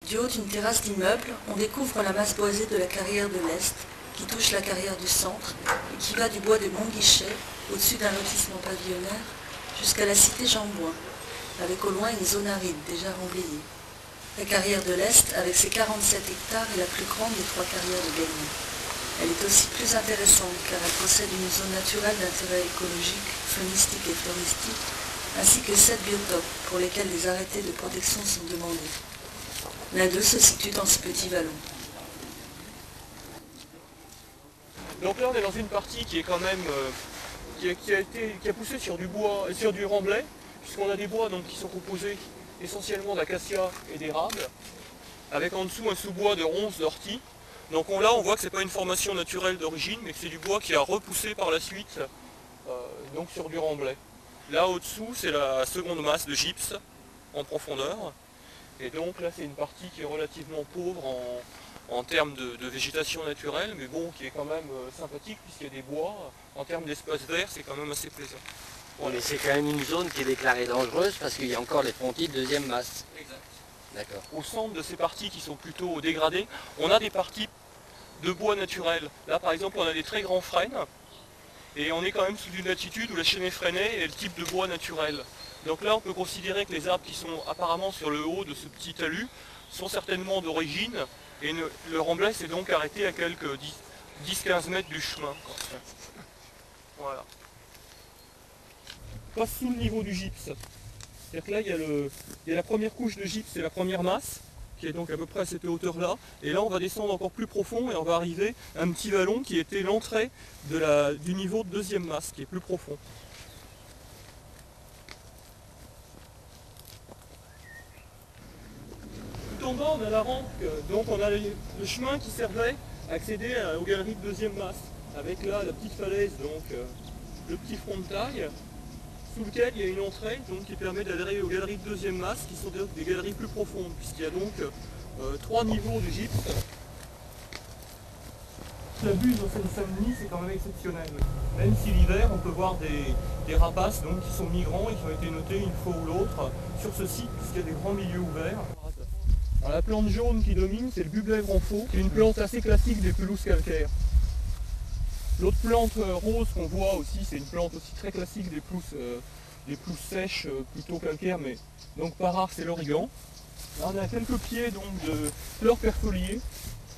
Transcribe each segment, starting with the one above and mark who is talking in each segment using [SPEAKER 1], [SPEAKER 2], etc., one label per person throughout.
[SPEAKER 1] Du haut d'une terrasse d'immeuble, on découvre la masse boisée de la carrière de l'Est, qui touche la carrière du centre et qui va du bois de Montguichet, au-dessus d'un lotissement pavillonnaire, jusqu'à la cité Jean-Bouin, avec au loin une zone aride déjà remblayée. La carrière de l'Est, avec ses 47 hectares, est la plus grande des 3 carrières de Gagny. Elle est aussi plus intéressante car elle possède une zone naturelle d'intérêt écologique, faunistique et floristique, ainsi que 7 biotopes pour lesquels des arrêtés de protection sont demandés. L'un d'eux se situe dans ce petit vallon.
[SPEAKER 2] Donc là on est dans une partie qui est quand même qui a poussé sur du bois, sur du remblai, puisqu'on a des bois donc, qui sont composés essentiellement d'acacia et d'érable, avec en dessous un sous-bois de ronces d'ortie. Donc là on voit que ce n'est pas une formation naturelle d'origine, mais que c'est du bois qui a repoussé par la suite donc sur du remblai. Là au-dessous c'est la seconde masse de gypse en profondeur. Et donc là c'est une partie qui est relativement pauvre en termes de végétation naturelle, mais bon, qui est quand même sympathique puisqu'il y a des bois. En termes d'espace vert, c'est quand même assez plaisant.
[SPEAKER 3] Voilà. Mais c'est quand même une zone qui est déclarée dangereuse parce qu'il y a encore les frontiers de deuxième masse.
[SPEAKER 2] Exact.
[SPEAKER 3] D'accord.
[SPEAKER 2] Au centre de ces parties qui sont plutôt dégradées, on a des parties de bois naturel. Là par exemple on a des très grands frênes, et on est quand même sous une latitude où la chaîne effrénée est le type de bois naturel. Donc là on peut considérer que les arbres qui sont apparemment sur le haut de ce petit talus sont certainement d'origine, et le remblai s'est donc arrêté à quelques 10-15 mètres du chemin. Voilà. On passe sous le niveau du gypse. C'est-à-dire que là il y a la première couche de gypse, c'est la première masse, qui est donc à peu près à cette hauteur-là, et là on va descendre encore plus profond et on va arriver à un petit vallon qui était l'entrée du niveau de deuxième masse, qui est plus profond. Tout en bas on a la rampe, donc on a le chemin qui servait à accéder aux galeries de deuxième masse, avec là la petite falaise, donc le petit front de taille, sous lequel il y a une entrée donc, qui permet d'adhérer aux galeries de deuxième masse, qui sont des galeries plus profondes, puisqu'il y a donc 3 niveaux de gypse. La vue dans Seine-Saint-Denis, c'est quand même exceptionnel. Même si l'hiver, on peut voir des rapaces donc, qui sont migrants et qui ont été notés une fois ou l'autre sur ce site, puisqu'il y a des grands milieux ouverts. Alors, la plante jaune qui domine, c'est le bublèvre en faux, qui est une plante assez classique des pelouses calcaires. L'autre plante rose qu'on voit aussi, c'est une plante aussi très classique des pelouses sèches, plutôt calcaires, mais donc pas rare, c'est l'origan. Là on a quelques pieds donc, de fleurs perfoliées,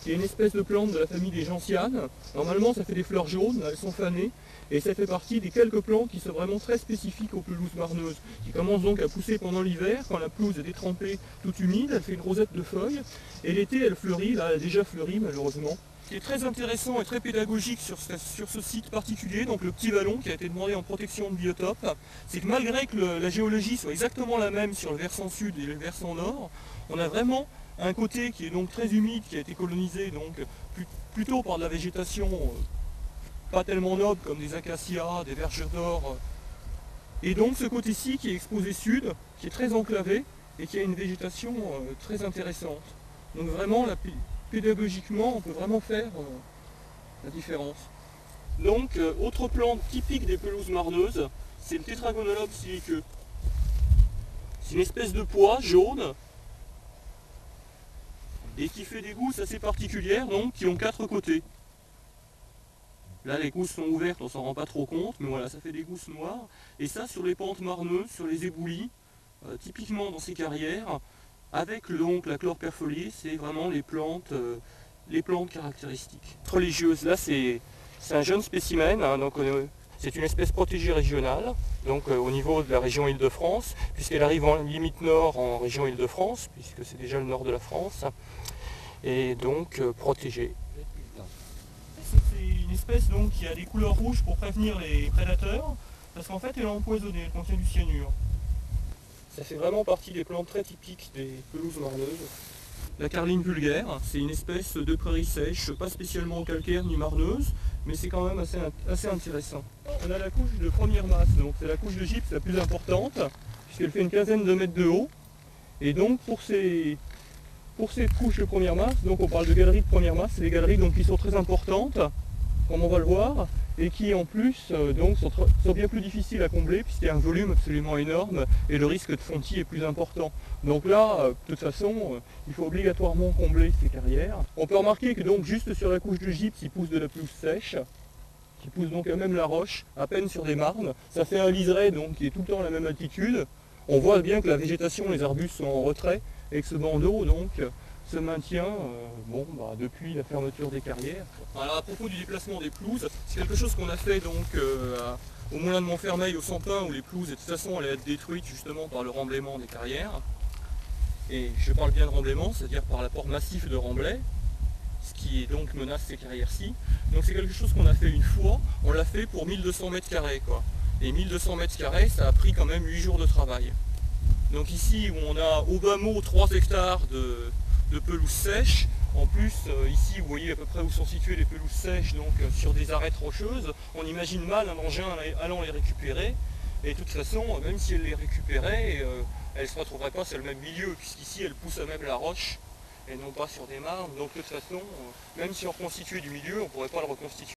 [SPEAKER 2] qui est une espèce de plante de la famille des gentianes. Normalement ça fait des fleurs jaunes, elles sont fanées, et ça fait partie des quelques plantes qui sont vraiment très spécifiques aux pelouses marneuses, qui commencent donc à pousser pendant l'hiver, quand la pelouse est détrempée, toute humide, elle fait une rosette de feuilles, et l'été elle fleurit, là elle a déjà fleuri malheureusement. Ce qui est très intéressant et très pédagogique sur ce site particulier, donc le petit vallon qui a été demandé en protection de biotope, c'est que malgré que la géologie soit exactement la même sur le versant sud et le versant nord, on a vraiment un côté qui est donc très humide, qui a été colonisé donc plutôt par de la végétation pas tellement noble comme des acacias, des vergers d'or, et donc ce côté-ci qui est exposé sud, qui est très enclavé et qui a une végétation très intéressante. Donc vraiment pédagogiquement, on peut vraiment faire la différence. Donc, autre plante typique des pelouses marneuses, c'est le Tetragonolobe siliceux. C'est une espèce de pois jaune et qui fait des gousses assez particulières, donc qui ont 4 côtés. Là, les gousses sont ouvertes, on s'en rend pas trop compte, mais voilà, ça fait des gousses noires. Et ça, sur les pentes marneuses, sur les éboulis, typiquement dans ces carrières, avec donc la chlore perfoliée, c'est vraiment les plantes caractéristiques. Religieuse, là c'est un jeune spécimen, hein, donc c'est une espèce protégée régionale, donc au niveau de la région Île-de-France, puisqu'elle arrive en limite nord en région Île-de-France, puisque c'est déjà le nord de la France, et donc protégée. C'est une espèce donc, qui a des couleurs rouges pour prévenir les prédateurs, parce qu'en fait elle est empoisonnée, elle contient du cyanure. Ça fait vraiment partie des plantes très typiques des pelouses marneuses. La carline vulgaire, c'est une espèce de prairie sèche, pas spécialement calcaire ni marneuse, mais c'est quand même assez intéressant. On a la couche de première masse, donc c'est la couche de gypse la plus importante, puisqu'elle fait une quinzaine de mètres de haut. Et donc pour cette couche de première masse, donc on parle de galeries de première masse, c'est des galeries donc, qui sont très importantes, comme on va le voir, et qui en plus donc sont bien plus difficiles à combler puisqu'il y a un volume absolument énorme et le risque de fontis est plus important. Donc là, de toute façon, il faut obligatoirement combler ces carrières. On peut remarquer que donc juste sur la couche de gypse, il pousse de la pelouse sèche, qui pousse donc à même la roche, à peine sur des marnes. Ça fait un liseré donc qui est tout le temps à la même altitude. On voit bien que la végétation, les arbustes sont en retrait et que ce bandeau donc se maintient depuis la fermeture des carrières. Alors à propos du déplacement des pelouses, c'est quelque chose qu'on a fait donc au moulin de Montfermeil au Sampin où les pelouses de toute façon allaient être détruites justement par le remblaiement des carrières. Et je parle bien de remblaiement, c'est-à-dire par l'apport massif de remblai, ce qui donc menace ces carrières-ci. Donc c'est quelque chose qu'on a fait une fois, on l'a fait pour 1200 mètres carrés quoi. Et 1200 mètres carrés, ça a pris quand même 8 jours de travail. Donc ici où on a au bas mot 3 hectares de pelouse sèche. En plus, ici, vous voyez à peu près où sont situées les pelouses sèches, donc sur des arêtes rocheuses. On imagine mal un engin allant les récupérer. Et de toute façon, même si elle les récupérait, elle ne se retrouverait pas sur le même milieu, puisqu'ici, elle pousse à même la roche, et non pas sur des marnes. Donc de toute façon, même si on reconstituait du milieu, on ne pourrait pas le reconstituer.